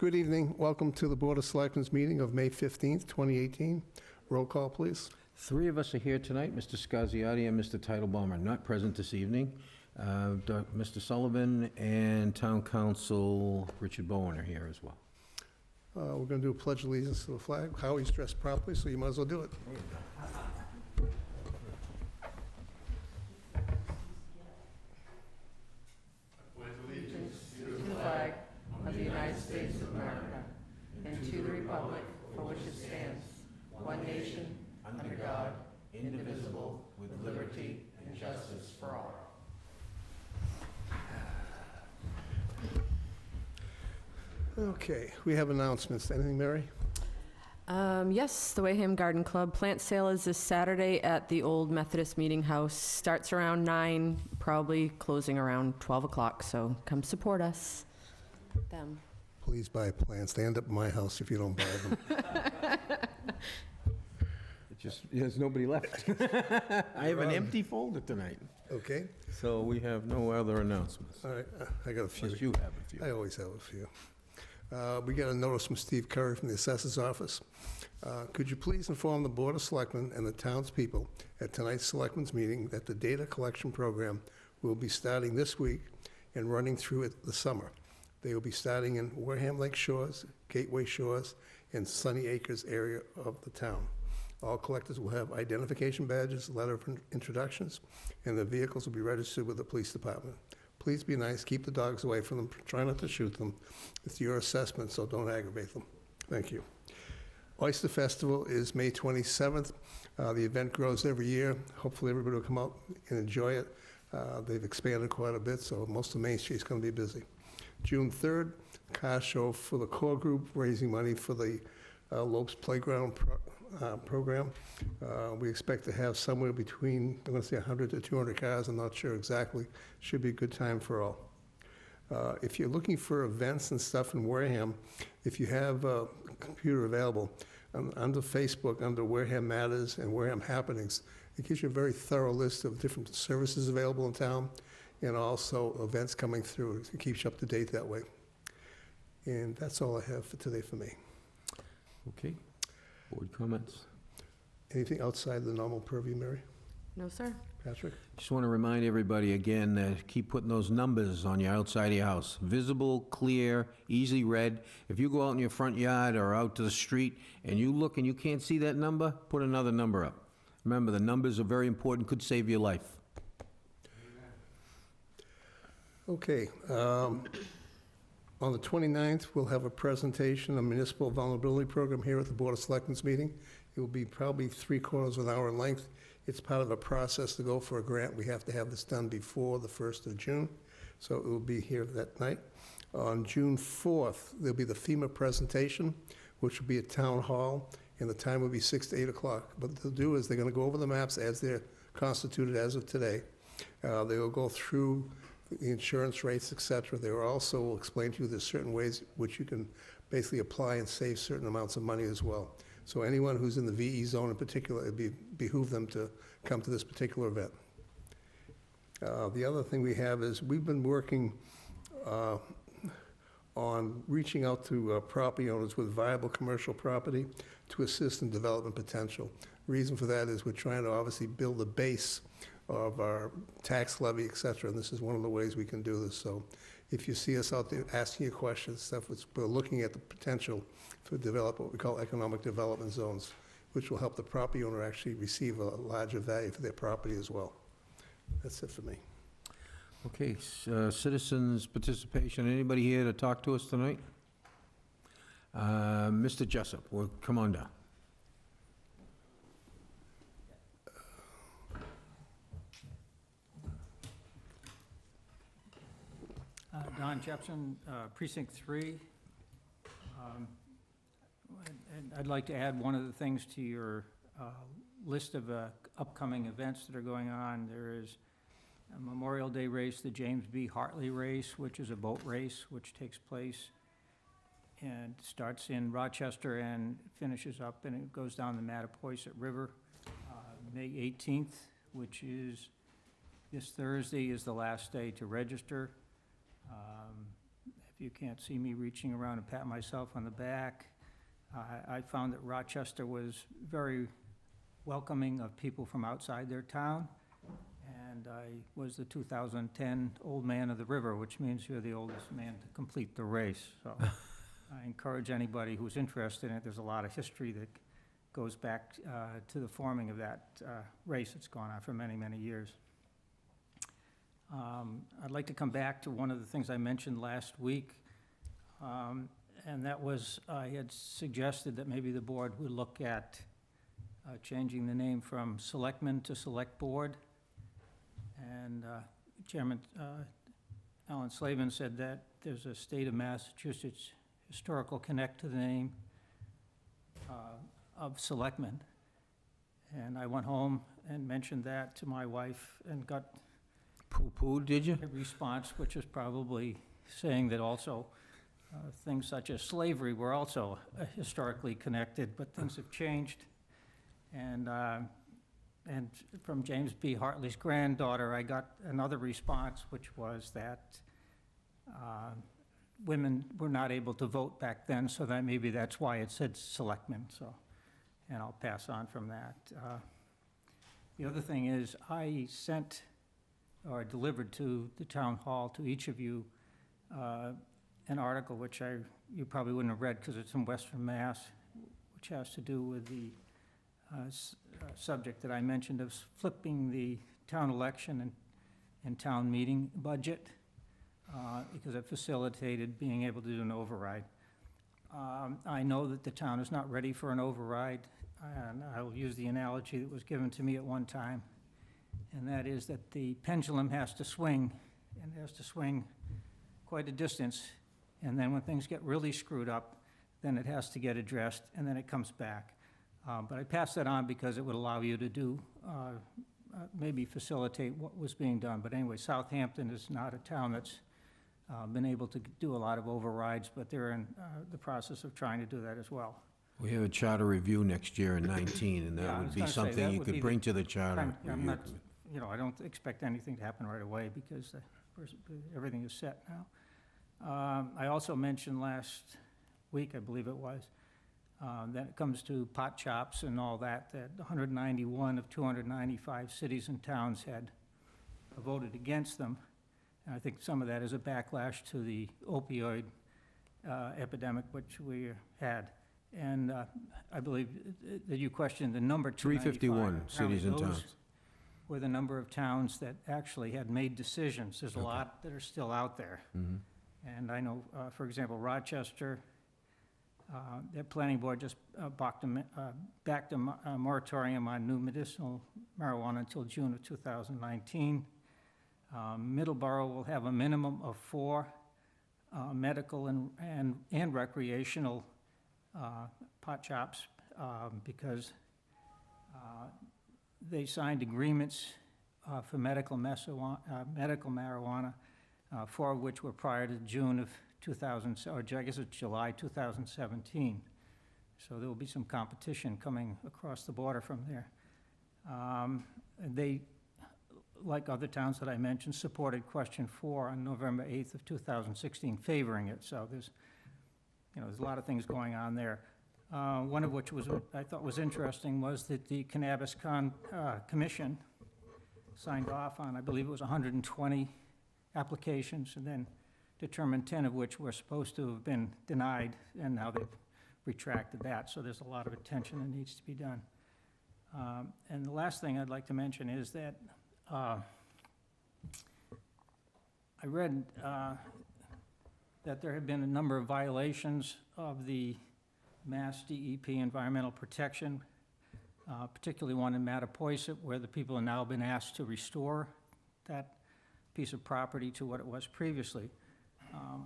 Good evening. Welcome to the Board of Selectmen's meeting of May 15th, 2018. Roll call, please. Three of us are here tonight. Mr. Scasiotti and Mr. Titlebaum are not present this evening. Mr. Sullivan and Town Council Richard Bowen are here as well. We're going to do a pledge of allegiance to the flag. Howie's dressed properly, so you might as well do it. To the flag of the United States of America and to the republic for which it stands, one nation, under God, indivisible, with liberty and justice for all. Okay, we have announcements. Anything, Mary? Yes, the Wareham Garden Club plant sale is this Saturday at the Old Methodist Meeting House. Starts around 9, probably closing around 12 o'clock, so come support us. Them. Please buy plants. They end up in my house if you don't buy them. There's nobody left. I have an empty folder tonight, Okay? so we have no other announcements. All right, I got a few. Unless you have a few. I always have a few. We got a notice from Steve Curry from the Assessor's Office. Could you please inform the Board of Selectmen and the townspeople at tonight's Selectmen's meeting that the data collection program will be starting this week and running through the summer. They will be starting in Wareham Lake Shores, Gateway Shores, and Sunny Acres area of the town. All collectors will have identification badges, letter of introductions, and the vehicles will be registered with the police department. Please be nice, keep the dogs away from them, try not to shoot them. It's your assessment, so don't aggravate them. Thank you. Oyster Festival is May 27th. The event grows every year. Hopefully everybody will come out and enjoy it. They've expanded quite a bit, so most of Main Street is going to be busy. June 3rd, car show for the core group, raising money for the Lopes Playground program. We expect to have somewhere between, I'm going to say 100 to 200 cars. I'm not sure exactly. Should be a good time for all. If you're looking for events and stuff in Wareham, if you have a computer available, under Facebook, under Wareham Matters and Wareham Happenings, it gives you a very thorough list of different services available in town and also events coming through. It keeps you up to date that way. And that's all I have for today for me. Okay. Board comments? Anything outside the normal purview, Mary? No, sir. Patrick? Just want to remind everybody again that keep putting those numbers on your outside of your house. Visible, clear, easily read. If you go out in your front yard or out to the street and you look and you can't see that number, put another number up. Remember, the numbers are very important, could save your life. Okay. On the 29th, we'll have a presentation, a municipal vulnerability program here at the Board of Selectmen's meeting. It will be probably 3/4 of an hour in length. It's part of a process to go for a grant. We have to have this done before the 1st of June, so it will be here that night. On June 4th, there'll be the FEMA presentation, which will be at Town Hall, and the time will be 6 to 8 o'clock. But what they'll do is they're going to go over the maps as they're constituted as of today. They will go through the insurance rates, et cetera. They will also explain to you there's certain ways which you can basically apply and save certain amounts of money as well. So anyone who's in the VE zone in particular, it behoove them to come to this particular event. The other thing we have is we've been working on reaching out to property owners with viable commercial property to assist in development potential. Reason for that is we're trying to obviously build a base of our tax levy, et cetera, and this is one of the ways we can do this. So if you see us out there asking you questions, stuff, we're looking at the potential to develop what we call economic development zones, which will help the property owner actually receive a larger value for their property as well. That's it for me. Okay, citizens' participation. Anybody here to talk to us tonight? Mr. Jessup, well, come on down. Don Jepson, Precinct 3. And I'd like to add one of the things to your list of upcoming events that are going on. There is a Memorial Day race, the James B. Hartley race, which is a boat race, which takes place and starts in Rochester and finishes up, and it goes down the Mattapoisett River. May 18th, which is this Thursday, is the last day to register. if you can't see me reaching around and pat myself on the back, I found that Rochester was very welcoming of people from outside their town, and I was the 2010 Old Man of the River, which means you're the oldest man to complete the race. So I encourage anybody who's interested in it. There's a lot of history that goes back to the forming of that race that's gone on for many, many years. I'd like to come back to one of the things I mentioned last week, and that was I had suggested that maybe the board would look at changing the name from Selectmen to Select Board. And Chairman Alan Slavin said that there's a state of Massachusetts historical connect to the name of Selectmen. And I went home and mentioned that to my wife and got Poo-poo, did you? a response, which is probably saying that also things such as slavery were also historically connected, but things have changed. And from James B. Hartley's granddaughter, I got another response, which was that women were not able to vote back then, so that maybe that's why it said selectmen, so, and I'll pass on from that. The other thing is, I sent or delivered to the town hall, to each of you, an article which you probably wouldn't have read because it's in Western Mass, which has to do with the subject that I mentioned of flipping the town election and town meeting budget, because it facilitated being able to do an override. I know that the town is not ready for an override, and I will use the analogy that was given to me at one time, and that is that the pendulum has to swing, and it has to swing quite a distance, and then when things get really screwed up, then it has to get addressed, and then it comes back. But I passed that on because it would allow you to do, maybe facilitate what was being done. But anyway, Southampton is not a town that's been able to do a lot of overrides, but they're in the process of trying to do that as well. We have a charter review next year in 19, and Yeah, I that would was be gonna say, something that you would be could the bring to the charter I'm review. not, I don't expect anything to happen right away because everything is set now. I also mentioned last week, I believe it was, that it comes to pot shops and all that, that 191 of 295 cities and towns had voted against them. And I think some of that is a backlash to the opioid epidemic which we had. And I believe that you questioned the number 295. 351 cities and towns. Those were the number of towns that actually had made decisions. There's a lot that are still out there. Mhm. And I know, for example, Rochester, their planning board just backed a moratorium on new medicinal marijuana until June of 2019. Middleborough will have a minimum of 4 medical and recreational pot shops because they signed agreements for medical marijuana, 4 of which were prior to June of 2000, or I guess it's July 2017. So there will be some competition coming across the border from there. They, like other towns that I mentioned, supported question 4 on November 8th of 2016, favoring it. So there's a lot of things going on there. One of which I thought was interesting was that the Cannabis Commission signed off on, I believe it was 120 applications, and then determined 10 of which were supposed to have been denied, and now they've retracted that. So there's a lot of attention that needs to be done. And the last thing I'd like to mention is that I read that there have been a number of violations of the Mass DEP environmental protection, particularly one in Mattapoisett, where the people have now been asked to restore that piece of property to what it was previously.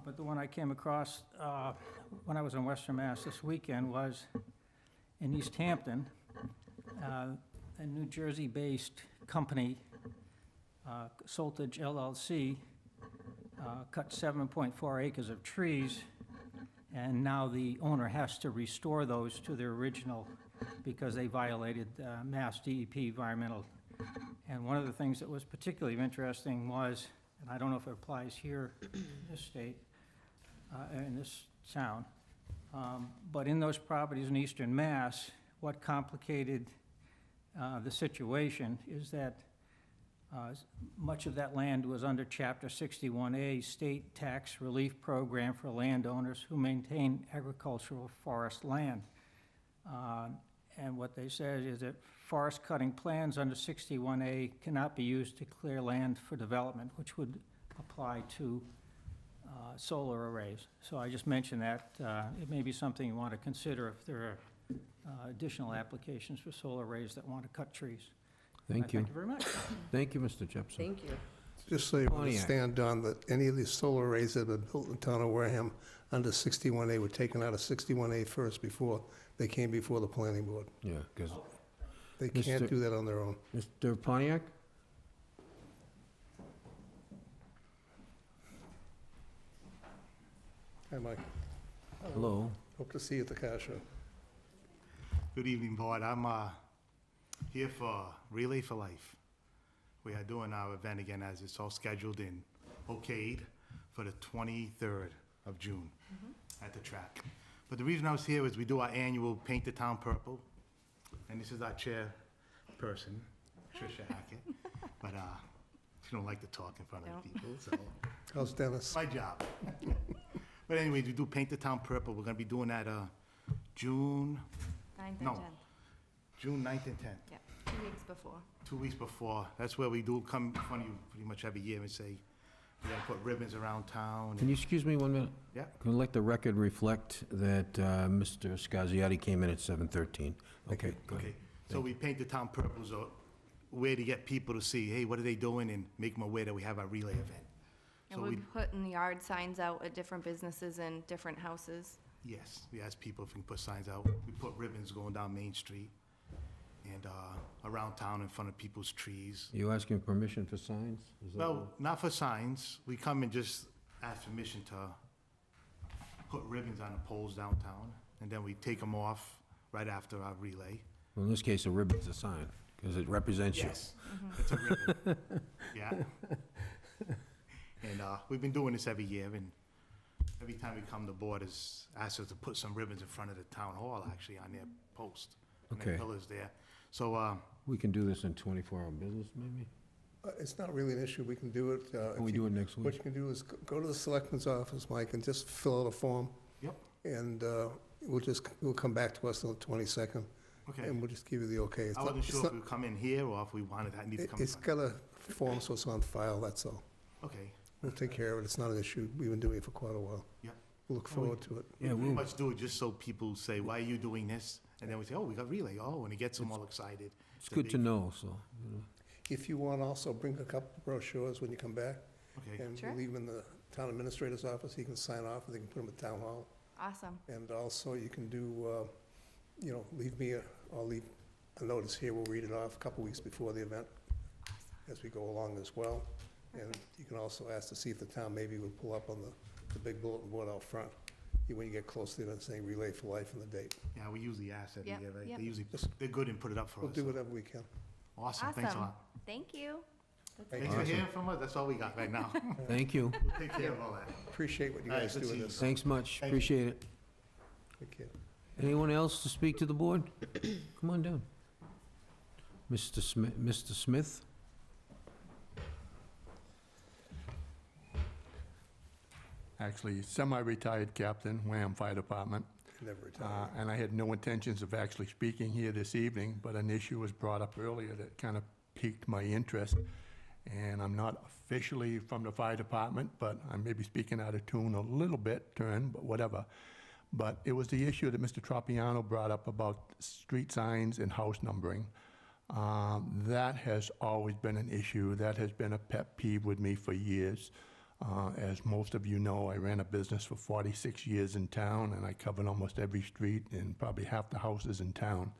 But the one I came across when I was in Western Mass this weekend was in East Hampton. A New Jersey-based company, Soltage LLC, cut 7.4 acres of trees, and now the owner has to restore those to their original because they violated Mass DEP environmental. And one of the things that was particularly interesting was, and I don't know if it applies here in this state, in this town. But in those properties in eastern Mass, what complicated the situation is that much of that land was under Chapter 61A State Tax Relief Program for landowners who maintain agricultural forest land. And what they said is that forest cutting plans under 61A cannot be used to clear land for development, which would apply to solar arrays. So I just mentioned that. It may be something you want to consider if there are additional applications for solar arrays that want to cut trees. Thank you. Thank you very much. Thank you, Mr. Jepson. Thank you. Just so you Pontiac. understand, Don, that any of these solar arrays that have been built in the town of Wareham under 61A were taken out of 61A first before they came before the planning board. Yeah, because, They can't Mr. do that on their own. Mr. Pontiac? Hi, Mike. Hello. Hope to see you at the car show. Good evening, Board. I'm here for Relay for Life. We are doing our event again as it's all scheduled and okayed for the 23rd of June at the track. But the reason I was here is we do our annual Paint the Town Purple, and this is our chairperson, Tricia Hackett. But she don't like to talk in front of people, so How's Dennis? it's my job. But anyway, we do Paint the Town Purple. We're gonna be doing that June 9th No. and 10th. June 9th and 10th. Yeah, 2 weeks before. 2 weeks before. That's where we do come in front of you pretty much every year and say, we're gonna put ribbons around town. Can you excuse me 1 minute? Yeah. Can we let the record reflect that Mr. Scasiotti came in at 7:13? Okay, go ahead. Okay, so we paint the town purple as a way to get people to see, hey, what are they doing, and make them aware that we have our relay event. And So we're we, putting yard signs out at different businesses and different houses. yes, we ask people if we can put signs out. We put ribbons going down Main Street and around town in front of people's trees. You asking permission for signs? Is that Well, what- not for signs. We come and just ask permission to put ribbons on the poles downtown, and then we take them off right after our relay. Well, in this case, a ribbon's a sign, because it represents you. Yes, it's a ribbon. Yeah. And we've been doing this every year, and every time we come, the board has asked us to put some ribbons in front of the town hall, actually, on their post, on their Okay. pillars there. So, We can do this in 24-hour business, maybe? It's not really an issue. We can do it. Can we do it next What week? you can do is go to the selectman's office, Mike, and just fill out a form. Yep. And we'll come back to us on the 22nd, okay. and we'll just give you the okay. It's I not- wasn't it's sure not- if we come in here or if we wanted, I need to come in It's front. got a form, so it's on file, that's all. Okay. We'll take care of it. It's not an issue. We've been doing it for quite a while. Yep. We'll look forward to it. We Yeah, pretty we'll, much do it just so people say, why are you doing this? And then we say, oh, we got relay, oh, and it gets them all excited. it's good to know, so, you know. If you want, also bring a couple of brochures when you come back, Okay, and Sure. we'll leave them in the town administrator's office. He can sign off, and they can put them at town hall. Awesome. And also, you can do, leave me, I'll leave a notice here. We'll read it off a couple weeks before the event as we go along as well. And you can also ask to see if the town maybe would pull up on the big bulletin board out front when you get close to it, saying Relay for Life and the date. yeah, we usually ask every Yep, year, right? yep. They usually, they're good and put it up for We'll us. do whatever we can. Awesome, thanks a Awesome. lot. Thank you. Thanks for hearing from us, that's all we got right now. Thank you. We'll take care of all that. Appreciate what you All right, guys good do with seeing you. this. Thanks much, Thank you. appreciate it. Take care. Anyone else to speak to the board? Come on down. Mr. Smith? Actually, semi-retired captain, Wareham Fire Department. Never retire. And I had no intentions of actually speaking here this evening, but an issue was brought up earlier that kind of piqued my interest. And I'm not officially from the fire department, but I may be speaking out of tune a little bit, but whatever. But it was the issue that Mr. Tropiano brought up about street signs and house numbering. That has always been an issue. That has been a pet peeve with me for years. As most of you know, I ran a business for 46 years in town, and I covered almost every street and probably half the houses in town.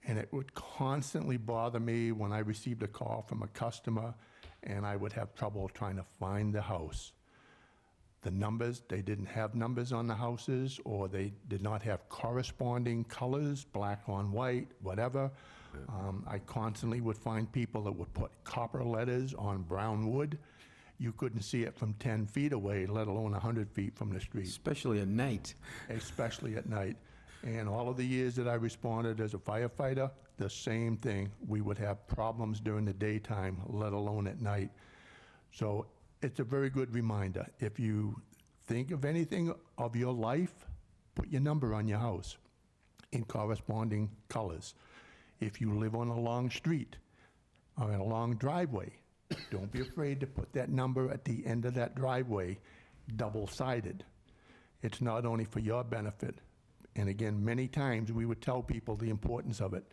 And it would constantly bother me when I received a call from a customer, and I would have trouble trying to find the house. The numbers, they didn't have numbers on the houses, or they did not have corresponding colors, black on white, whatever. I constantly would find people that would put copper letters on brown wood, you couldn't see it from 10 feet away, let alone 100 feet from the street, Especially at night. especially at night. And all of the years that I responded as a firefighter, the same thing. We would have problems during the daytime, let alone at night. So it's a very good reminder. If you think of anything of your life, put your number on your house in corresponding colors. If you live on a long street or in a long driveway, don't be afraid to put that number at the end of that driveway, double-sided. It's not only for your benefit, and again, many times we would tell people the importance of it.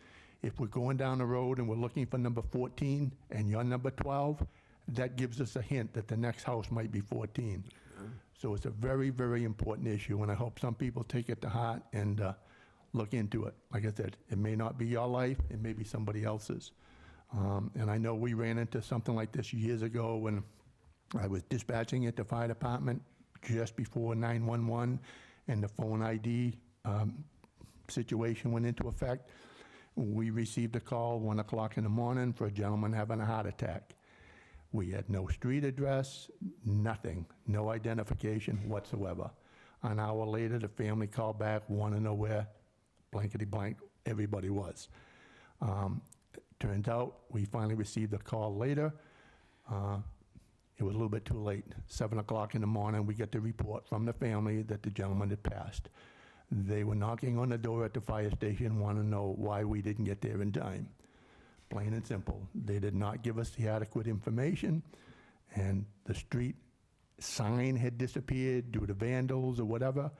If we're going down the road and we're looking for number 14 and you're number 12, that gives us a hint that the next house might be 14. So it's a very, very important issue, and I hope some people take it to heart and look into it. Like I said, it may not be your life, it may be somebody else's. And I know we ran into something like this years ago when I was dispatching at the fire department just before 911, and the phone ID situation went into effect. We received a call 1 o'clock in the morning for a gentleman having a heart attack. We had no street address, nothing, no identification whatsoever. An hour later, the family called back, want to know where blankety blank everybody was. Turns out, we finally received a call later. It was a little bit too late. 7 o'clock in the morning, we get the report from the family that the gentleman had passed. They were knocking on the door at the fire station, want to know why we didn't get there in time. Plain and simple. They did not give us the adequate information, and the street sign had disappeared due to vandals or whatever.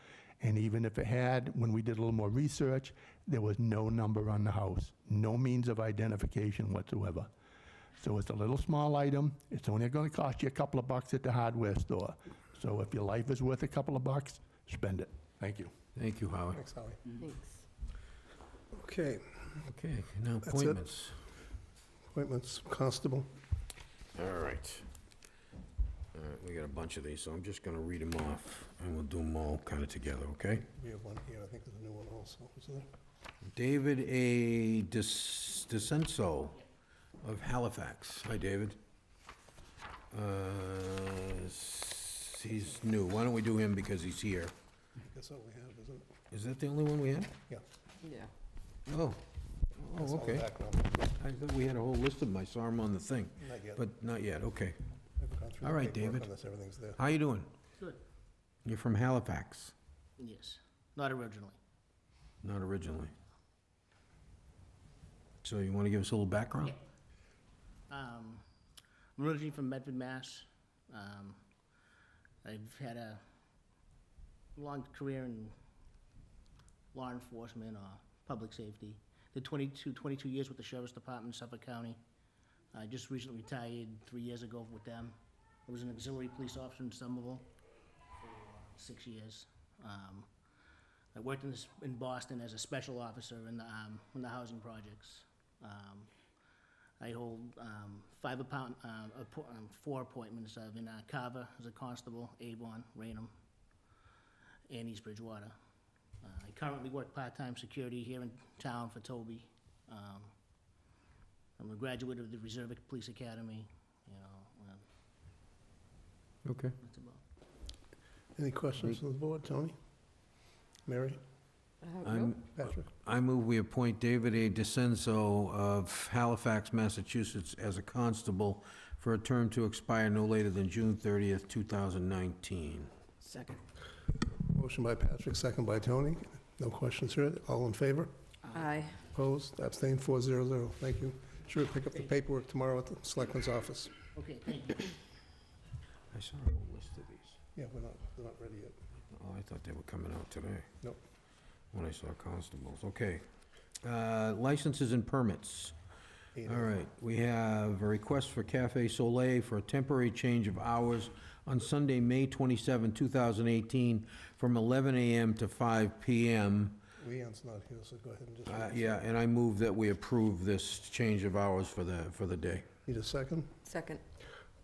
And even if it had, when we did a little more research, there was no number on the house, no means of identification whatsoever. So it's a little small item. It's only going to cost you a couple of bucks at the hardware store. So if your life is worth a couple of bucks, spend it. Thank you. Thank you, Howard. Thanks, Howie. Thanks. Okay, Okay, now That's it. appointments. appointments, constable. All right. We got a bunch of these, so I'm just gonna read them off, and we'll do them all kind of together, okay? We have one here, I think there's a new one also, isn't there? David A. DeCenso of Halifax. Hi, David. He's new. Why don't we do him because he's here? That's all we have, isn't it? Is that the only one we have? Yeah. Yeah. Oh. That's Oh, all the okay. background. I thought we had a whole list of them. I saw them on the thing, Not yet. but not yet. Okay. I've gone through all the right, paperwork David. on this, everything's there. How you doing? Good. You're from Halifax, Yes, not originally. not originally. So you want to give us a little background? I'm originally from Medford, Mass. I've had a long career in law enforcement or public safety. Did 22 years with the Sheriff's Department in Suffolk County. I just recently retired 3 years ago with them. I was an auxiliary police officer in Somerville for 6 years. I worked in Boston as a special officer in the housing projects. I hold 4 appointments. I've been Carver as a constable, Avon, Raynham, and East Bridgewater. I currently work part-time security here in town for Toby. I'm a graduate of the Reserve Police Academy, you know, Okay. that's about. Any questions from the board, Tony? Mary? I'm- Patrick? I move we appoint David A. DeCenso of Halifax, Massachusetts, as a constable for a term to expire no later than June 30th, 2019. Second. Motion by Patrick, second by Tony. No questions heard. All in favor? Aye. Opposed? Abstained? 400. Thank you. Sure, pick up the paperwork tomorrow at the Selectmen's office. Okay, thank you. I saw a whole list of these. Yeah, they're not ready yet. Oh, I thought they were coming out today. Nope. When I saw constables. Okay. Licenses and permits. All right, we have a request for Cafe Soleil for a temporary change of hours on Sunday, May 27, 2018, from 11 a.m. to 5 p.m. Leon's not here, so go ahead and just... Yeah, and I move that we approve this change of hours for the day. Need a second? Second.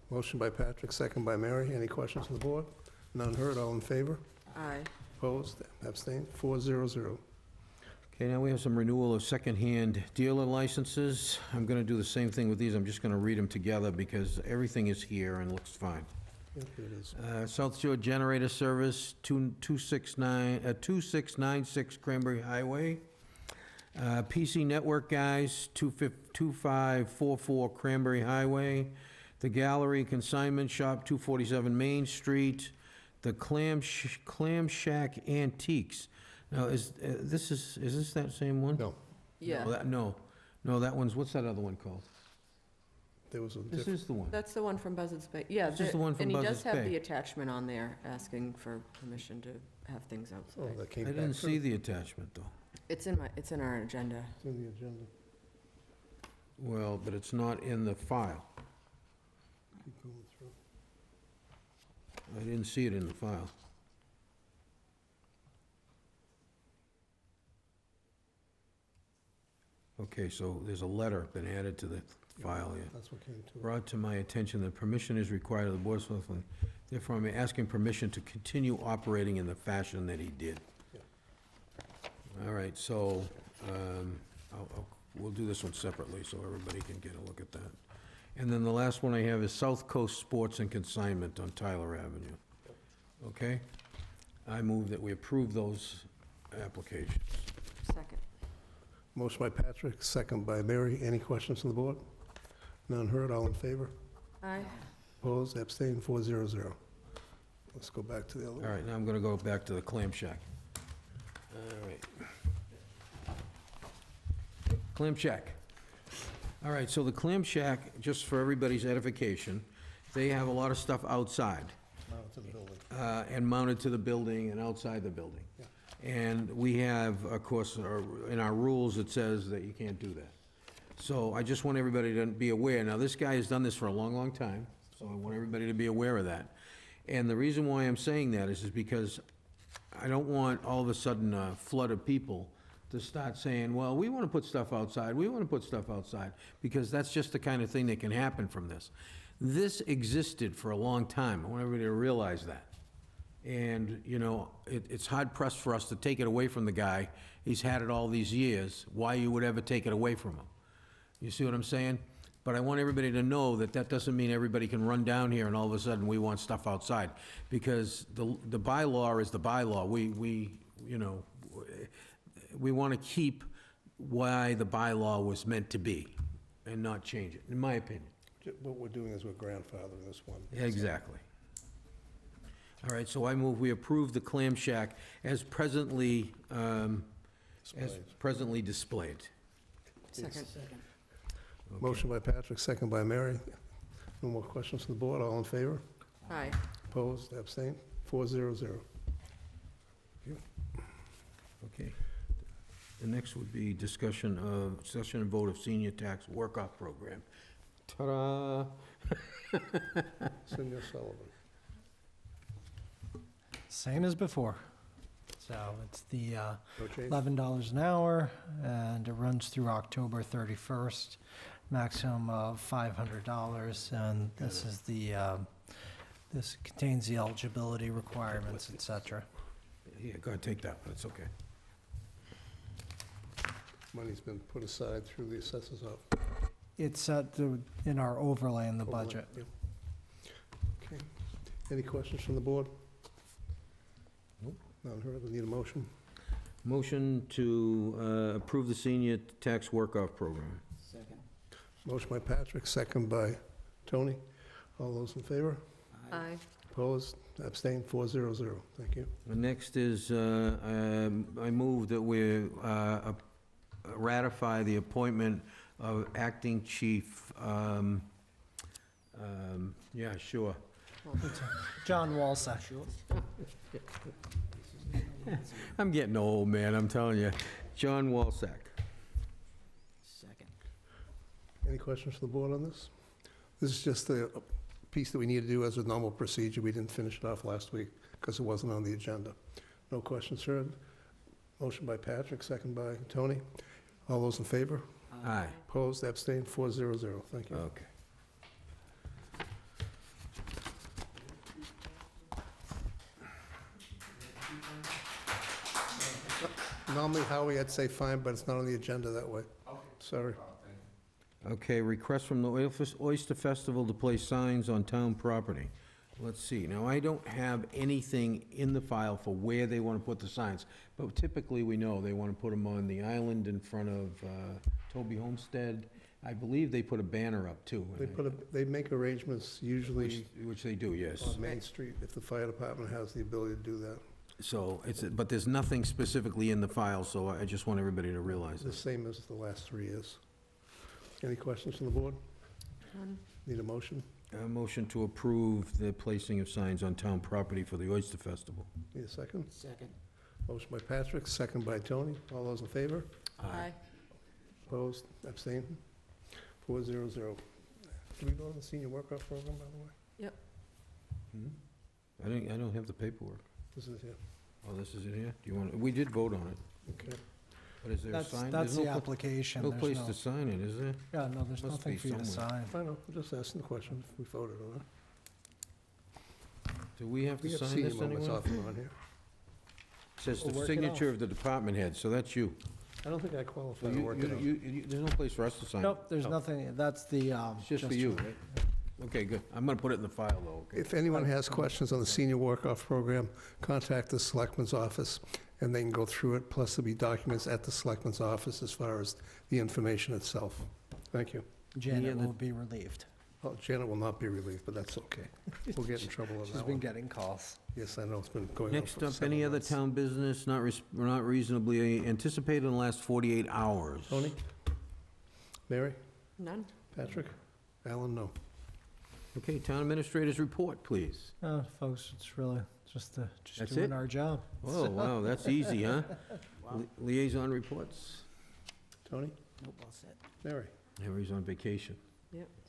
Motion by Patrick, second by Mary. Any questions from the board? None heard. All in favor? Aye. Opposed? Abstained? 400. Okay, now we have some renewal of secondhand dealer licenses. I'm gonna do the same thing with these, I'm just gonna read them together because everything is here and looks fine. Yeah, here it is. South Shore Generator Service, 2696 Cranberry Highway. PC Network Guys, 2544 Cranberry Highway. The Gallery Consignment Shop, 247 Main Street. The Clam Shack Antiques. Now, is this that same one? No, Yeah, No, that one's, what's that other one called? there was a This different, is the one. that's the one from Buzzards Bay. Yeah, This is the one from and he Buzzards does have Bay. the attachment on there asking for permission to have things oh, outside. that came I back. didn't through. see the attachment, though. It's in our agenda. It's in the agenda. Well, but it's not in the file. Keep going through. I didn't see it in the file. Okay, so there's a letter been added to the file here. That's what came to it. Brought to my attention that permission is required of the Board of Selectmen. Therefore, I'm asking permission to continue operating in the fashion that he did. Yeah. All right, so, we'll do this one separately so everybody can get a look at that. And then the last one I have is South Coast Sports and Consignment on Tyler Avenue. Okay? I move that we approve those applications. Second. Motion by Patrick, second by Mary. Any questions from the board? None heard, all in favor? Aye. Opposed, abstained, 400. Let's go back to the other All one. right, now I'm gonna go back to the Clam Shack. All right. Clam Shack. All right, so the Clam Shack, just for everybody's edification, they have a lot of stuff outside, Mounted to the building. and mounted to the building and outside the building. Yeah. And we have, of course, in our rules, it says that you can't do that. So I just want everybody to be aware. Now, this guy has done this for a long, long time, so I want everybody to be aware of that. And the reason why I'm saying that is because I don't want all of a sudden a flood of people to start saying, well, we want to put stuff outside, we want to put stuff outside, because that's just the kind of thing that can happen from this. This existed for a long time. I want everybody to realize that. And, you know, it's hard pressed for us to take it away from the guy. He's had it all these years. Why you would ever take it away from him? You see what I'm saying? But I want everybody to know that that doesn't mean everybody can run down here and all of a sudden we want stuff outside. Because the bylaw is the bylaw. We you know, we want to keep why the bylaw was meant to be and not change it, in my opinion. What we're doing is we're grandfathering this one. Exactly. All right, so I move we approve the Clam Shack as presently displayed. Second. Okay. Motion by Patrick, second by Mary. No more questions from the board, all in favor? Aye. Opposed, abstained, 400. Okay. The next would be discussion and vote of senior tax work-off program. Ta-da! Senior Sullivan. Same as before. So it's the No change? $11 an hour, and it runs through October 31st, maximum of $500, and this is the, this contains the eligibility requirements, et cetera. Yeah, go ahead, take that, but it's okay. Money's been put aside through the assessors office. It's in our overlay in the budget. Yeah. Okay. Any questions from the board? Nope. None heard, we need a motion. Motion to approve the senior tax work-off program. Second. Motion by Patrick, second by Tony. All those in favor? Aye. Opposed, abstained, 400. Thank you. The next is, I move that we ratify the appointment of acting chief, yeah, sure. John Walsack. I'm getting old, man, I'm telling you. John Walsack. Second. Any questions from the board on this? This is just the piece that we need to do as a normal procedure. We didn't finish it off last week because it wasn't on the agenda. No questions heard. Motion by Patrick, second by Tony. All those in favor? Aye. Opposed, abstained, 400. Thank you. Okay. Normally, Howie, I'd say fine, but it's not on the agenda that way. Sorry. Okay, request from the Oyster Festival to place signs on town property. Let's see, now I don't have anything in the file for where they want to put the signs, but typically we know they want to put them on the island in front of Toby Homestead. I believe they put a banner up too. They make arrangements usually Which they do, yes. on Main Street if the fire department has the ability to do that. So but there's nothing specifically in the file, so I just want everybody to realize The this. same as the last 3 years. Any questions from the board? Need a motion? A motion to approve the placing of signs on town property for the Oyster Festival. Need a second? Second. Motion by Patrick, second by Tony. All those in favor? Aye. Opposed? Abstained? 400. Did we go to the senior work-off program, by the way? I don't have the paperwork. This is here. Oh, this is it here? Do you want, we did vote on it. Okay. But is there a sign? That's There's the no application. No There's place to sign it, is there? Yeah, no, there's Must nothing be for you to somewhere. sign. I know, I'm just asking the question if we voted on it. Do we have to We have sign senior this moments anywhere? off and on here. Says We'll the work it signature off. of the department head, so that's you. I don't think I So qualify to work it out. there's no place for us to sign. Nope, there's No. nothing, that's the, It's just for you, right? Okay, good. I'm gonna put it in the file, though, okay? If anyone has questions on the senior work-off program, contact the selectman's office, and they can go through it, plus there'll be documents at the selectman's office as far as the information itself. Thank you. Janet other- will be relieved. Oh, Janet will not be relieved, but that's okay. We'll get in trouble on She's that been one. getting calls. Yes, I know, it's been going on Next for up, several any other months. town business not reasonably anticipated in the last 48 hours? Tony? Mary? None? Patrick? Alan, no. Okay, town administrators report, please. Folks, it's really just That's doing it? our job. Oh, wow, that's easy, huh? Liaison reports? Tony? Nope, all set. Mary? Mary's on vacation.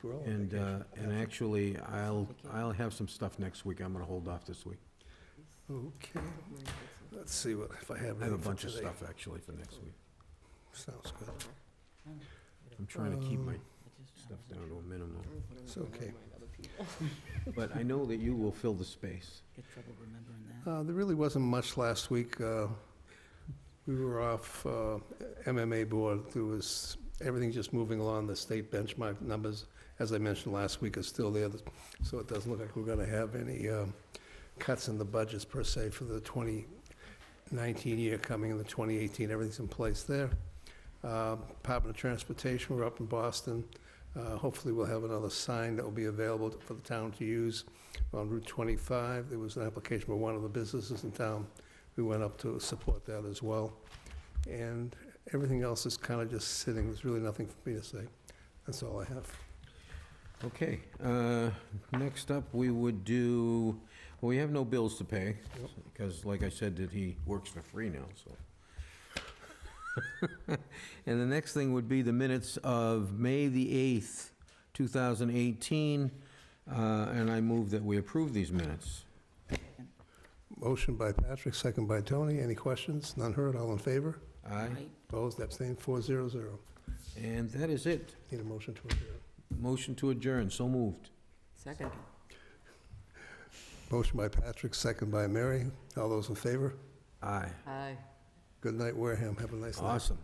We're all on And, vacation. and actually, I'll have some stuff next week. I'm gonna hold off this week. Okay. Let's see what, if I have I have a anything for bunch of today. stuff, actually, for next week. Sounds good. I'm trying to keep my stuff down to a minimum. It's okay. But I know that you will fill the space. Get trouble remembering that. There really wasn't much last week. We were off MMA board. There was, everything just moving along. The state benchmark numbers, as I mentioned last week, are still there. So it doesn't look like we're going to have any cuts in the budgets per se for the 2019 year coming in the 2018. Everything's in place there. Department of Transportation, we're up in Boston. Hopefully we'll have another sign that will be available for the town to use on Route 25. There was an application for one of the businesses in town. We went up to support that as well. And everything else is kind of just sitting. There's really nothing for me to say. That's all I have. Okay, next up, we would do, well, we have no bills to pay, because like I said, that he works for free now, so. And the next thing would be the minutes of May the 8th, 2018, and I move that we approve these minutes. Motion by Patrick, second by Tony. Any questions? None heard. All in favor? Aye, Opposed? Abstained? 400. and that is it. Need a motion to adjourn. Motion to adjourn, so moved. Second. Motion by Patrick, second by Mary. All those in favor? Aye, Aye. Good night, Wareham. Have a nice night. awesome.